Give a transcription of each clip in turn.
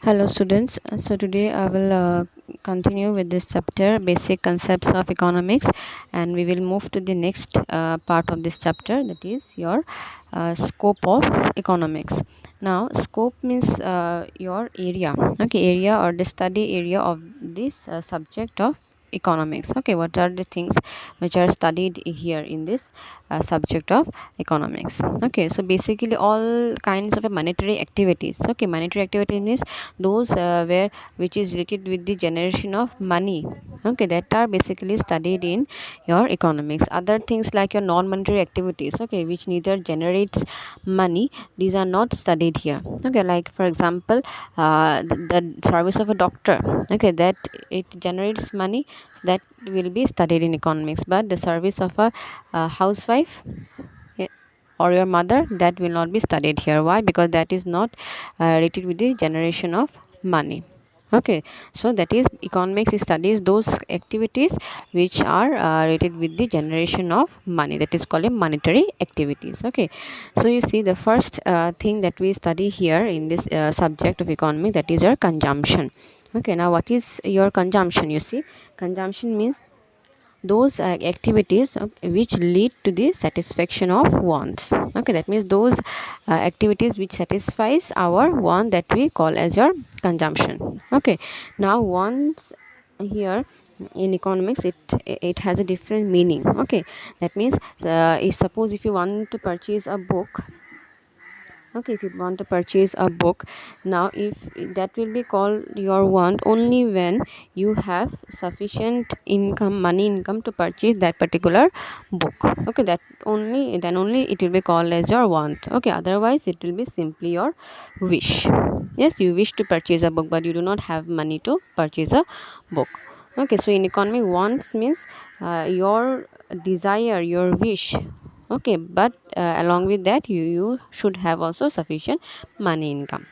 Hello students. So today I will continue with this chapter, basic concepts of economics, and we will move to the next part of this chapter, that is your scope of economics. Now scope means your area, okay, area or the study area of this subject of economics. Okay, what are the things which are studied here in this subject of economics? Okay, so basically all kinds of monetary activities. Okay, monetary activity means those where which is related with the generation of money, okay, that are basically studied in your economics. Other things like your non-monetary activities, okay, which neither generates money, these are not studied here. Okay, like for example the service of a doctor, okay, that it generates money, that will be studied in economics. But the service of a housewife, eh, or your mother, that will not be studied here. Why? Because that is not related with the generation of money. Okay, so that is economics studies those activities which are related with the generation of money, that is called a monetary activities. Okay, so you see the first thing that we study here in this subject of economy, that is your consumption. Okay, now what is your consumption? You see, consumption means those activities which lead to the satisfaction of wants. Okay, that means those activities which satisfies our want, that we call as your consumption. Okay, now wants here in economics, it has a different meaning. Okay, that means if suppose if you want to purchase a book, okay, if you want to purchase a book, now if that will be called your want only when you have sufficient income, money income, to purchase that particular book. Okay, that only, then only it will be called as your want. Okay, otherwise it will be simply your wish. Yes, you wish to purchase a book but you do not have money to purchase a book. Okay, so in economy, wants means your desire, your wish. Okay, but along with that you should have also sufficient money income.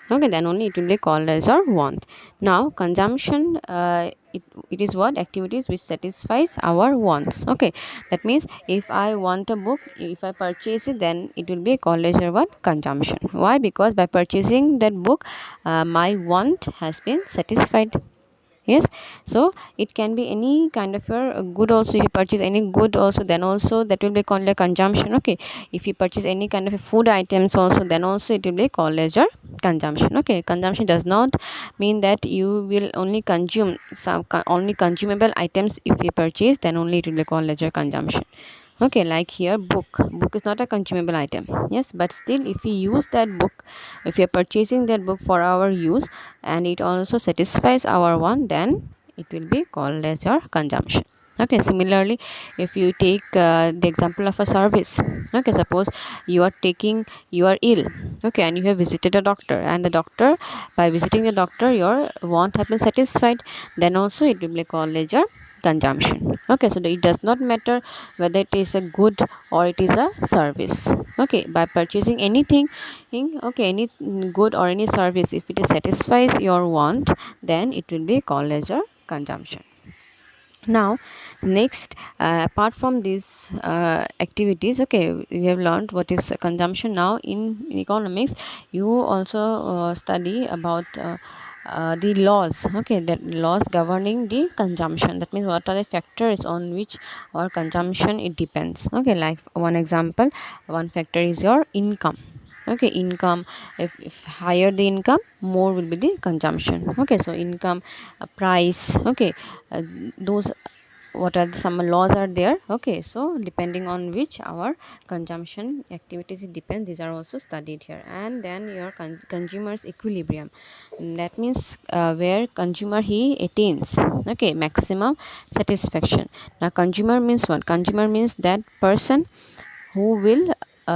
Okay, then only it will be called as our want. Now consumption, it is what activities which satisfies our wants. Okay, that means if I want a book, if I purchase it, then it will be called as your what, consumption. Why? Because by purchasing that book, my want has been satisfied. Yes, so it can be any kind of your good also. If you purchase any good also, then also that will be called a consumption. Okay, if you purchase any kind of a food items also, then also it will be called as your consumption. Okay, consumption does not mean that you will only consume some only consumable items. If you purchase, then only it will be called as your consumption. Okay, like here book is not a consumable item. Yes, but still if we use that book, if we are purchasing that book for our use and it also satisfies our want, then it will be called as your consumption. Okay, similarly if you take the example of a service. Okay, suppose you are ill, okay, and you have visited a doctor, and the doctor, by visiting the doctor, your want have been satisfied, then also it will be called as your consumption. Okay, so it does not matter whether it is a good or it is a service. Okay, by purchasing anything, okay, any good or any service, if it satisfies your want, then it will be called as your consumption. Now next, apart from these activities, okay, we have learned what is consumption. Now in economics, you also study about the laws. Okay, the laws governing the consumption, that means what are the factors on which our consumption it depends. Okay, like one example, one factor is your income. Okay, income, if higher the income, more will be the consumption. Okay, so income, price. Okay, those, what are some laws are there. Okay, so depending on which our consumption activities it depends, these are also studied here. And then your consumer's equilibrium, that means where consumer he attains, okay, maximum satisfaction. Now consumer means what? Consumer means that person who will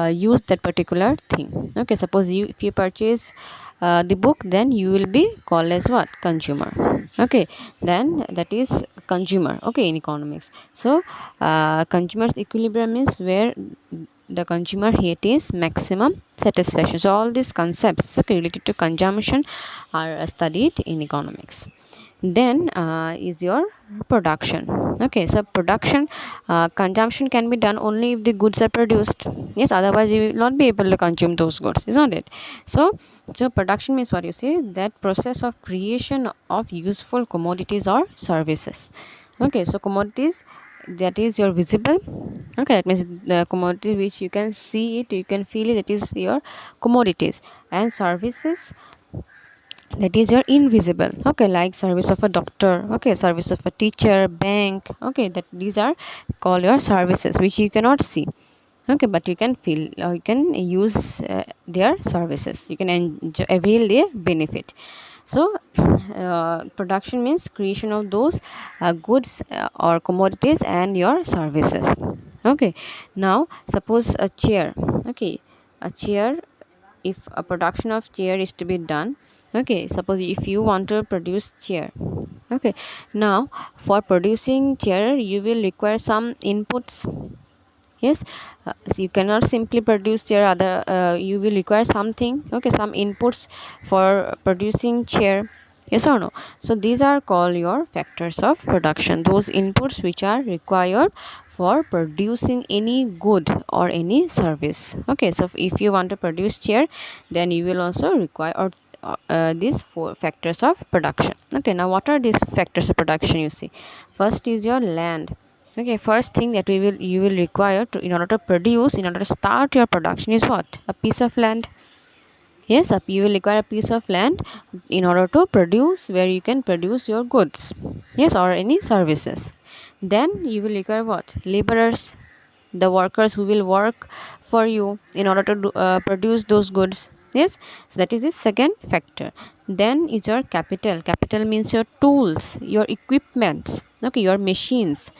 use that particular thing. Okay, suppose you, if you purchase the book, then you will be called as what? Consumer. Okay, then that is consumer. Okay, in economics. So consumer's equilibrium is where the consumer he attains maximum satisfaction. So all these concepts, okay, related to consumption are studied in economics. Then is your production. Okay, so production, consumption can be done only if the goods are produced. Yes, otherwise you will not be able to consume those goods, isn't it? So production means what? You see, that process of creation of useful commodities or services. Okay, so commodities, that is your visible. Okay, that means the commodity which you can see it, you can feel it, that is your commodities. And services, that is your invisible. Okay, like service of a doctor, okay, service of a teacher, bank. Okay, that these are called your services which you cannot see. Okay, but you can feel, you can use their services, you can enjoy, avail their benefit. So production means creation of those goods or commodities and your services. Okay, now suppose a chair. Okay, a chair, if a production of chair is to be done. Okay, suppose if you want to produce chair. Okay, now for producing chair you will require some inputs. Yes, so you cannot simply produce chair, other you will require something. Okay, some inputs for producing chair. Yes or no? So these are called your factors of production, those inputs which are required for producing any good or any service. Okay, so if you want to produce chair, then you will also require these four factors of production. Okay, now what are these factors of production? You see, first is your land. Okay, first thing that you will require to, in order to produce, in order to start your production, is what? A piece of land. Yes, you will require a piece of land in order to produce, where you can produce your goods. Yes, or any services. Then you will require what? Laborers, the workers who will work for you in order to produce those goods. Yes, so that is the second factor. Then is your capital. Capital means your tools, your equipments. Okay, your machines.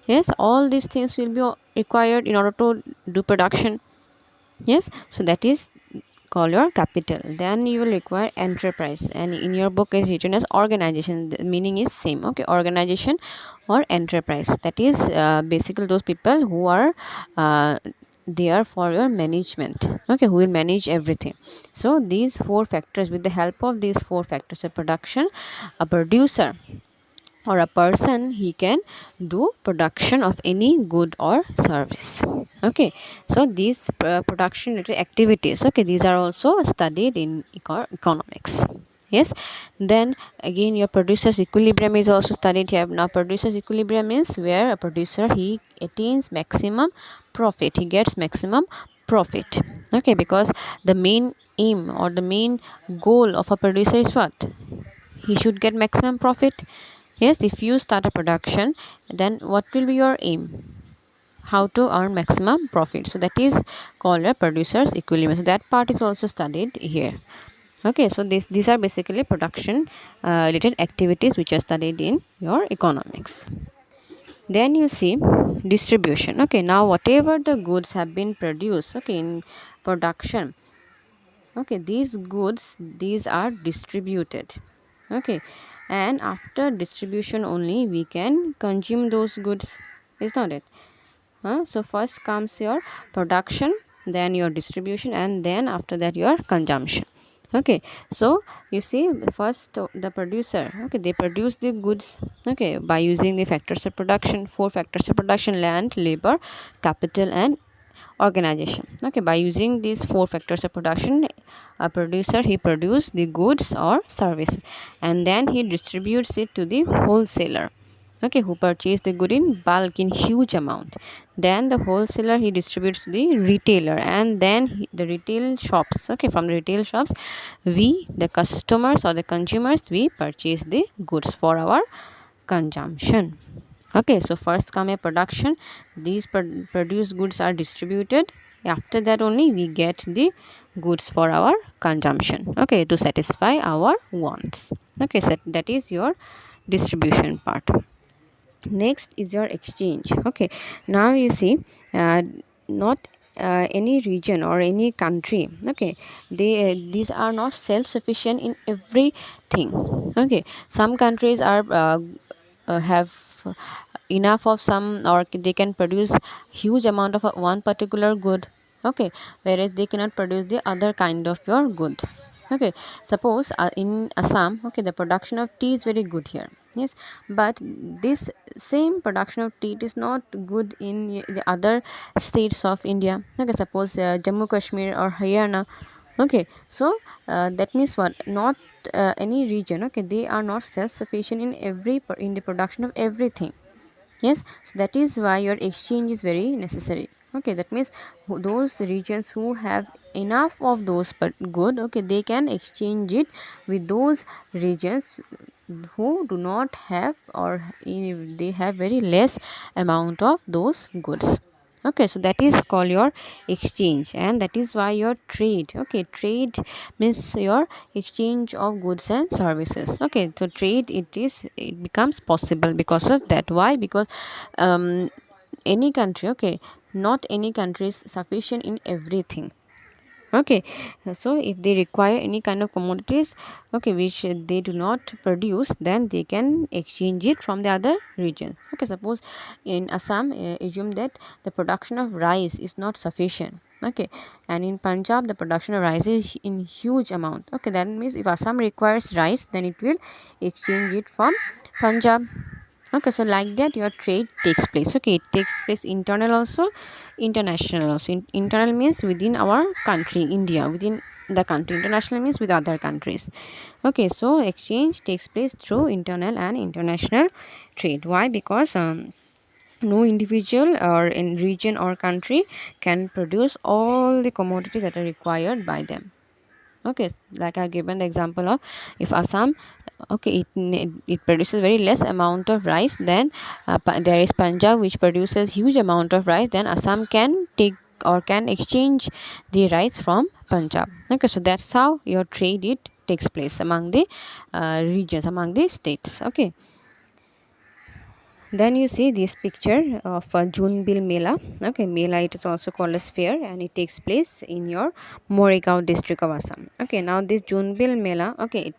Yes, all these things will be required in order to do production. Yes, so that is call your capital. Then you will require enterprise, and in your book is written as organization, the meaning is same. Okay, organization or enterprise, that is basically those people who are there for your management. Okay, who will manage everything. So these four factors, with the help of these four factors of production, a producer or a person, he can do production of any good or service. Okay, so these production related activities, okay, these are also studied in economics. Yes, then again your producer's equilibrium is also studied here. Now producer's equilibrium means where a producer, he attains maximum profit, he gets maximum profit. Okay, because the main aim or the main goal of a producer is what? He should get maximum profit. Yes, if you start a production, then what will be your aim? How to earn maximum profit. So that is called a producer's equilibrium. So that part is also studied here. Okay, so these are basically production related activities which are studied in your economics. Then you see distribution. Okay, now whatever the goods have been produced, okay, in production, okay, these goods, these are distributed. Okay, and after distribution only we can consume those goods, is not it? So first comes your production, then your distribution, and then after that your consumption. Okay, so you see, first the producer, okay, they produce the goods, okay, by using the factors of production, four factors of production: land, labor, capital, and organization. Okay, by using these four factors of production, a producer, he produces the goods or services, and then he distributes it to the wholesaler, okay, who purchase the good in bulk, in huge amount. Then the wholesaler, he distributes to the retailer, and then the retail shops, okay, from the retail shops, we, the customers or the consumers, we purchase the goods for our consumption. Okay, so first come a production, these produced goods are distributed, after that only we get the goods for our consumption, okay, to satisfy our wants. Okay, so that is your distribution part. Next is your exchange. Okay, now you see, not any region or any country, okay, they these are not self sufficient in everything. Okay, some countries are have enough of some, or they can produce huge amount of one particular good. Okay, whereas they cannot produce the other kind of your good. Okay, suppose in Assam, okay, the production of tea is very good here. Yes, but this same production of tea is not good in the other states of India. Okay, suppose Jammu Kashmir or Haryana. Okay, so that means what? Not any region. Okay, they are not self sufficient in in the production of everything. Yes, so that is why your exchange is very necessary. Okay, that means those regions who have enough of those but good, okay, they can exchange it with those regions who do not have, or they have very less amount of those goods. Okay, so that is called your exchange, and that is why your trade. Okay, trade means your exchange of goods and services. Okay, so trade, it becomes possible because of that. Why? Because any country, okay, not any country is sufficient in everything. Okay, so if they require any kind of commodities, okay, which they do not produce, then they can exchange it from the other regions. Okay, suppose in Assam, assume that the production of rice is not sufficient. Okay, and in Punjab the production of rice is in huge amount. Okay, that means if Assam requires rice, then it will exchange it from Punjab. Okay, so like that your trade takes place. Okay, it takes place internal also, international also. Internal means within our country, India, within the country. International means with other countries. Okay, so exchange takes place through internal and international trade. Why? Because no individual or in region or country can produce all the commodities that are required by them. Okay, like I've given the example of, if Assam, okay, it produces very less amount of rice, then there is Punjab which produces huge amount of rice, then Assam can take or can exchange the rice from Punjab. Okay, so that's how your trade it takes place among the regions, among the states. Okay, then you see this picture of a Junbil Mela. Okay, Mela, it is also called as fair, and it takes place in your Morigao district of Assam. Okay, now this Junbil Mela, okay,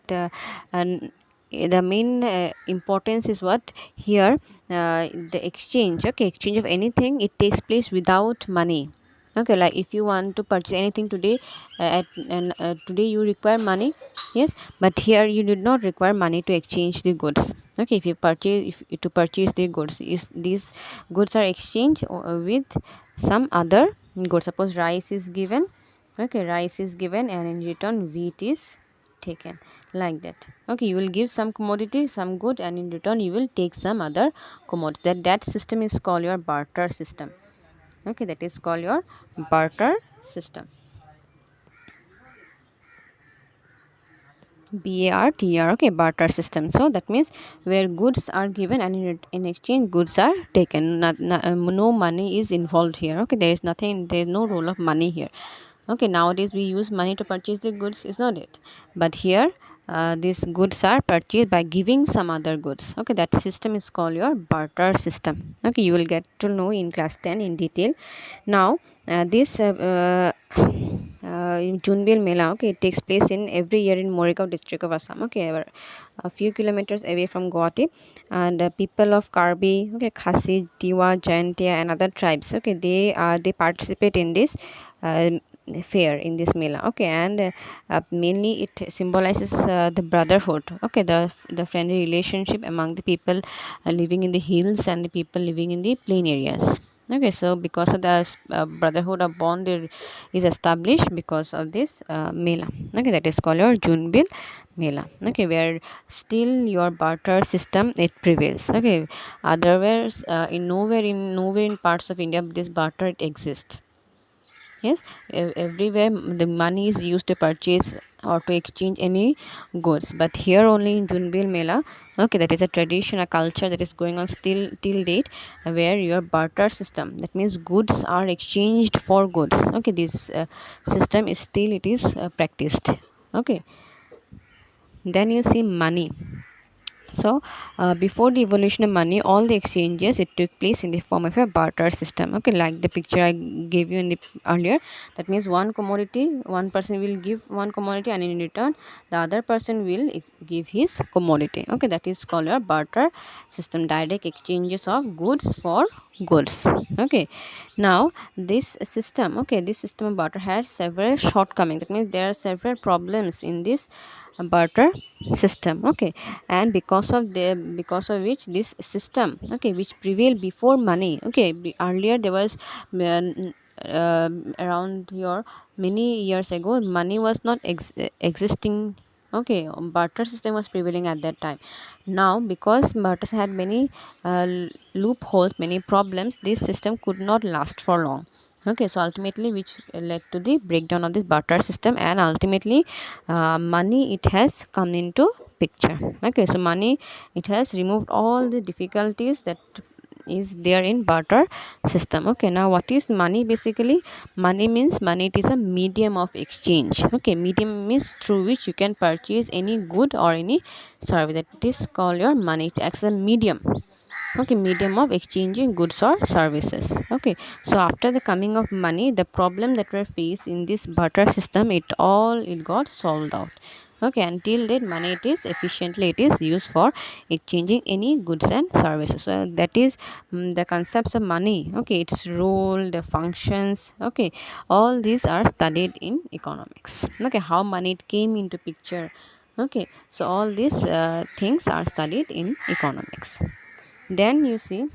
and the main importance is what here, the exchange. Okay, exchange of anything, it takes place without money. Okay, like if you want to purchase anything today, today you require money. Yes, but here you do not require money to exchange the goods. Okay, if you purchase, if to purchase the goods, is these goods are exchanged with some other goods. Suppose rice is given. Okay, rice is given, and in return wheat is taken, like that. Okay, you will give some commodity, some good, and in return you will take some other commodity. That system is called your barter system. Okay, that is called your barter system. BARTR. Okay, barter system. So that means where goods are given and in exchange goods are taken. No money is involved here. Okay, there is nothing. There is no role of money here. Okay, nowadays we use money to purchase the goods, is not it? But here these goods are purchased by giving some other goods. Okay, that system is called your barter system. Okay, you will get to know in class 10 in detail. Now this Junbil Mela, okay, it takes place in every year in Morigao district of Assam. Okay, a few kilometers away from Guwahati, and people of Karbi, okay, Khasi, Diwa, Jaintia, and other tribes. Okay, they participate in this uh, fair, in this Mela. Okay, and mainly it symbolizes the brotherhood. Okay, the friendly relationship among the people living in the hills and the people living in the plain areas. Okay, so because of the brotherhood of bond is established because of this Mela. Okay, that is called your Junbil Mela. Okay, where still your barter system it prevails. Okay, otherwise in nowhere in parts of India this barter it exists. Yes, everywhere the money is used to purchase or to exchange any goods, but here only in Junbil Mela. Okay, that is a tradition, a culture that is going on still till date, where your barter system, that means goods are exchanged for goods. Okay, this system is still it is practiced. Okay, then you see money. So before the evolution of money, all the exchanges it took place in the form of a barter system. Okay, like the picture I gave you in the earlier. That means one commodity, one person will give one commodity, and in return, the other person will give his commodity. Okay, that is called a barter system. Direct exchanges of goods for goods. Okay, now this system of barter has several shortcomings. That means there are several problems in this barter system. Okay, and because of which this system, okay, which prevailed before money. Okay, earlier there was around your many years ago, money was not existing. Okay, barter system was prevailing at that time. Now because barters had many loopholes, many problems, this system could not last for long. Okay, so ultimately which led to the breakdown of this barter system, and ultimately money it has come into picture. Okay, so money it has removed all the difficulties that is there in barter system. Okay, now what is money? Basically, money it is a medium of exchange. Okay, medium means through which you can purchase any good or any service. That is called your money. It acts as a medium. Okay, medium of exchanging goods or services. Okay, so after the coming of money, the problem that were faced in this barter system, it got solved out. Okay, until that money it is efficiently it is used for exchanging any goods and services. So that is the concepts of money. Okay, its role, the functions. Okay, all these are studied in economics. Okay, how money it came into picture. Okay, so all these things are studied in economics. Then you see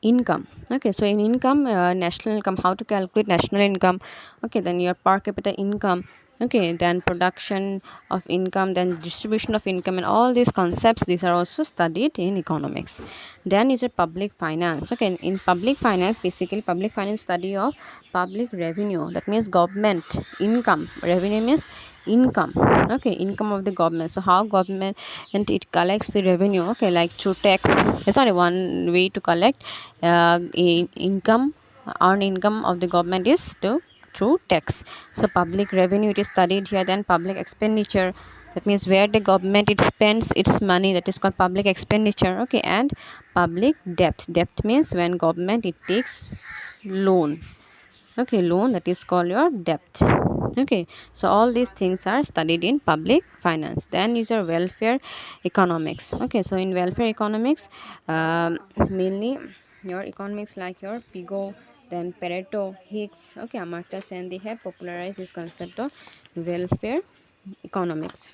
income. Okay, so in income, national income, how to calculate national income. Okay, then your per capita income. Okay, then production of income, then distribution of income, and all these concepts, these are also studied in economics. Then is a public finance. Okay, in public finance, basically public finance study of public revenue. That means government income. Revenue means income. Okay, income of the government. So how government and it collects the revenue. Okay, like through tax. It's not a one way to collect income. Earn income of the government is to through tax. So public revenue it is studied here. Then public expenditure, that means where the government it spends its money, that is called public expenditure. Okay, and public debt means when government it takes loan. Okay, loan, that is called your debt. Okay, so all these things are studied in public finance. Then is your welfare economics. Okay, so in welfare economics, mainly your economics like your Pigo, then Pareto, Hicks, okay, Amartya Sen, they have popularized this concept of welfare economics.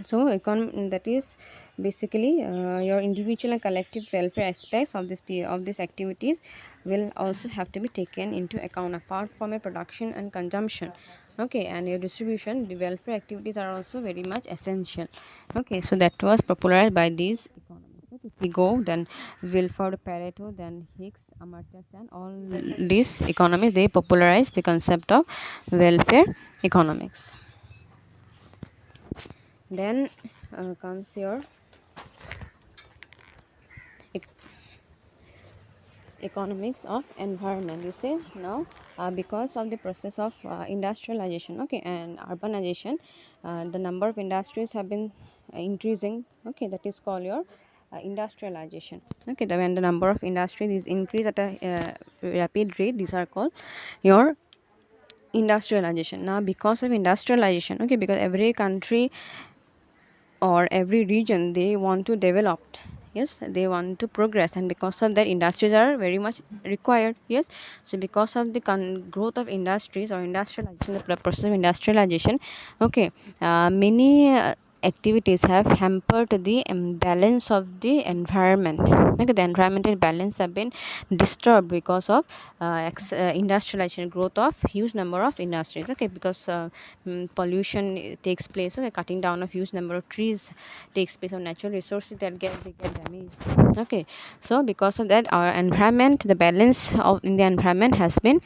So that is basically your individual and collective welfare aspects of these activities will also have to be taken into account apart from a production and consumption. Okay, and your distribution, the welfare activities are also very much essential. Okay, so that was popularized by these economists. Okay, if we go then Wilford Pareto, then Hicks, Amartya Sen, all these economists they popularized the concept of welfare economics. Then comes your economics of environment. You see now because of the process of industrialization, okay, and urbanization, the number of industries have been increasing. Okay, that is called your industrialization. Okay, when the number of industries is increased at a rapid rate, these are called your industrialization. Now because of industrialization, okay, because every country or every region they want to develop, yes, they want to progress, and because of that industries are very much required. Yes, so because of the growth of industries or industrialization, the process of industrialization, okay, many activities have hampered the balance of the environment. Okay, the environmental balance have been disturbed because of industrialization, growth of huge number of industries. Okay, because pollution takes place. Okay, cutting down of huge number of trees takes place, of natural resources that get damaged. Okay, so because of that our environment, the balance of in the environment has been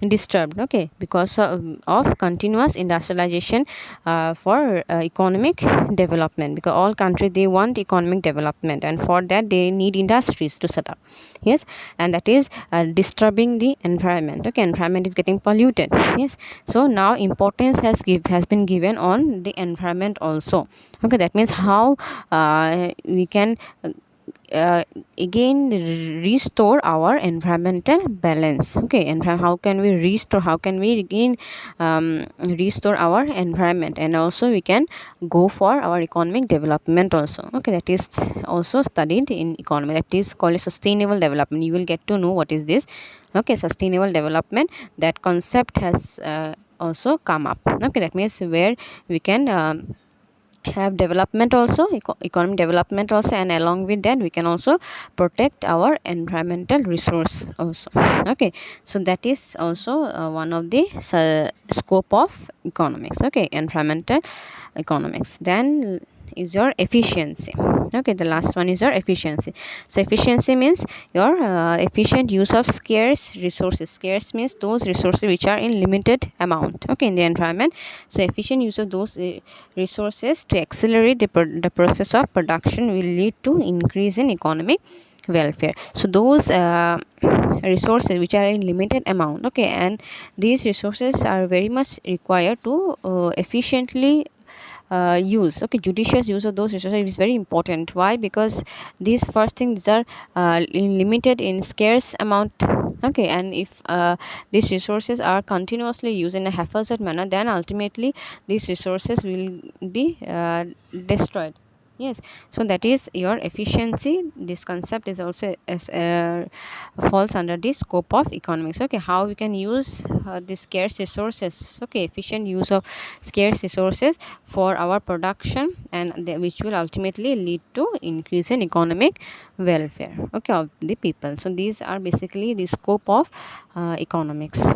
disturbed, okay, because of continuous industrialization for economic development, because all countries they want economic development, and for that they need industries to set up. Yes, and that is disturbing the environment. Okay, environment is getting polluted. Yes, so now importance has been given on the environment also. Okay, that means how we can uh, again restore our environmental balance. Okay, and how can we restore, how can we again restore our environment, and also we can go for our economic development also. Okay, that is also studied in economy, that is called sustainable development. You will get to know what is this. Okay, sustainable development, that concept has also come up. Okay, that means where we can have development also, economic development also, and along with that we can also protect our environmental resource also. Okay, so that is also one of the scope of economics. Okay, environmental economics. Then is your efficiency. Okay, the last one is your efficiency. So efficiency means your efficient use of scarce resources. Scarce means those resources which are in limited amount, okay, in the environment. So efficient use of those resources to accelerate the process of production will lead to increase in economic welfare. So those resources which are in limited amount, okay, and these resources are very much required to efficiently use. Okay, judicious use of those resources is very important. Why? Because these first things are limited in scarce amount. Okay, and if these resources are continuously used in a haphazard manner, then ultimately these resources will be destroyed. Yes, so that is your efficiency. This concept is also falls under the scope of economics. Okay, how we can use the scarce resources. Okay, efficient use of scarce resources for our production, and which will ultimately lead to increase in economic welfare, okay, of the people. So these are basically the scope of economics.